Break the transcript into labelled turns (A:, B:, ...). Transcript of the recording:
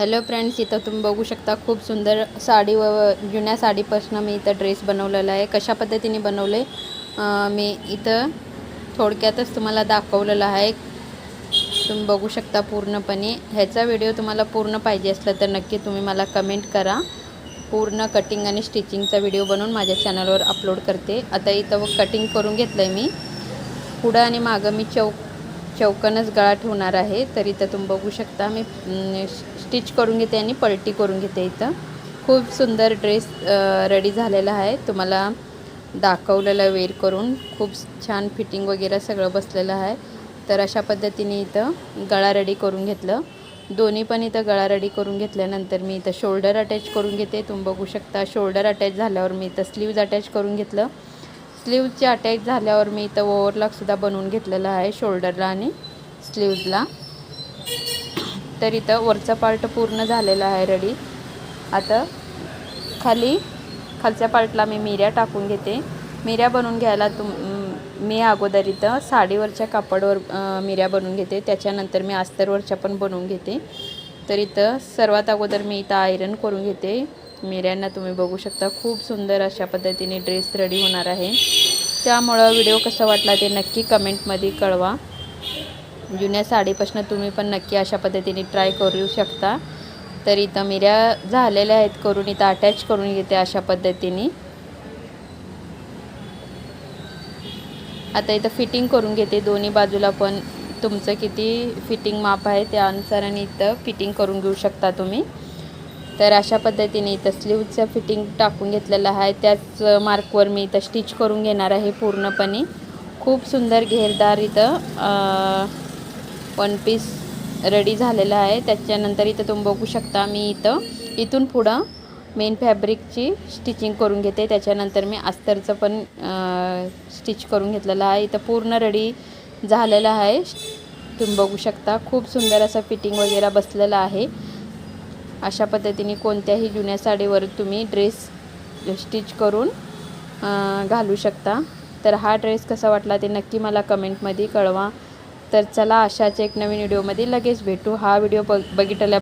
A: Hello friends, इथं तुम्ही बघू शकता खूप सुंदर साडी व जुन्या साडीपासून मी इथं ड्रेस बनवलेला आहे. कशा पद्धतीने बनवले मी इथं थोडक्यातच तुम्हाला दाखवलेलं आहे. तुम्ही बघू शकता पूर्णपणे. ह्याचा व्हिडिओ तुम्हाला पूर्ण पाहिजे असला तर नक्की तुम्ही मला कमेंट करा. पूर्ण कटिंग आणि स्टिचिंगचा व्हिडिओ बनवून माझ्या चॅनलवर अपलोड करते. आता इथं कटिंग करून घेतलं आहे मी. पुढं आणि मागं मी चौकनच गळा ठेवणार आहे. तर इथं तुम्ही बघू शकता मी स्टिच करून घेते आणि पलटी करून घेते. इथं खूप सुंदर ड्रेस रेडी झालेला आहे. तुम्हाला दाखवलेलं वेअर करून खूप छान फिटिंग वगैरे सगळं बसलेलं आहे. तर अशा पद्धतीने इथं गळा रेडी करून घेतलं. दोन्ही पण इथं गळा रेडी करून घेतल्यानंतर मी इथं शोल्डर अटॅच करून घेते. तुम्ही बघू शकता शोल्डर अटॅच झाल्यावर मी इथं स्लीव्ज अटॅच करून घेतलं. स्लीवचे अटॅच झाल्यावर मी इथं ओव्हरलॉकसुद्धा बनवून घेतलेला आहे शोल्डरला आणि स्लीव्जला. तर इथं वरचा पार्ट पूर्ण झालेला आहे रेडी. आता खालच्या पार्टला मी मिऱ्या टाकून घेते. मिऱ्या बनवून घ्यायला मी अगोदर इथं साडीवरच्या कापडवर मिऱ्या बनवून घेते. त्याच्यानंतर मी अस्तरवरच्या पण बनवून घेते. तर इथं सर्वात अगोदर मी इथं आयरन करून घेते मिऱ्यांना. तुम्ही बघू शकता खूप सुंदर अशा पद्धतीने ड्रेस रेडी होणार आहे. त्यामुळं व्हिडिओ कसा वाटला ते नक्की कमेंटमध्ये कळवा. जुन्या साडीपासून तुम्ही पण नक्की अशा पद्धतीने ट्राय करू शकता. तर इथं मिऱ्या झालेल्या आहेत करून इथं अटॅच करून घेते अशा पद्धतीने. आता इथं फिटिंग करून घेते दोन्ही बाजूला. पण तुमचं किती फिटिंग माप आहे त्या अनुसाराने इथं फिटिंग करून घेऊ शकता तुम्ही. तर अशा पद्धतीने इथं स्लीवचं फिटिंग टाकून घेतलेलं आहे. त्याच मार्कवर मी इथं स्टिच करून घेणार आहे पूर्णपणे. खूप सुंदर घेरदार इथं वन पीस रेडी झालेला आहे. त्याच्यानंतर इथं तुम्ही बघू शकता मी इथून पुढं मेन फॅब्रिकची स्टिचिंग करून घेते. त्याच्यानंतर मी अस्तरचं पण स्टिच करून घेतलेलं आहे. इथं पूर्ण रेडी झालेलं आहे. तुम्ही बघू शकता खूप सुंदर असं फिटिंग वगैरे बसलेलं आहे. अशा पद्धतीने कोणत्याही जुन्या साडीवर तुम्ही ड्रेस स्टिच करून घालू शकता. तर हा ड्रेस कसा वाटला ते नक्की मला कमेंटमध्ये कळवा. तर चला अशाच एक नवीन व्हिडिओमध्ये लगेच भेटू. हा व्हिडिओ बघितल्या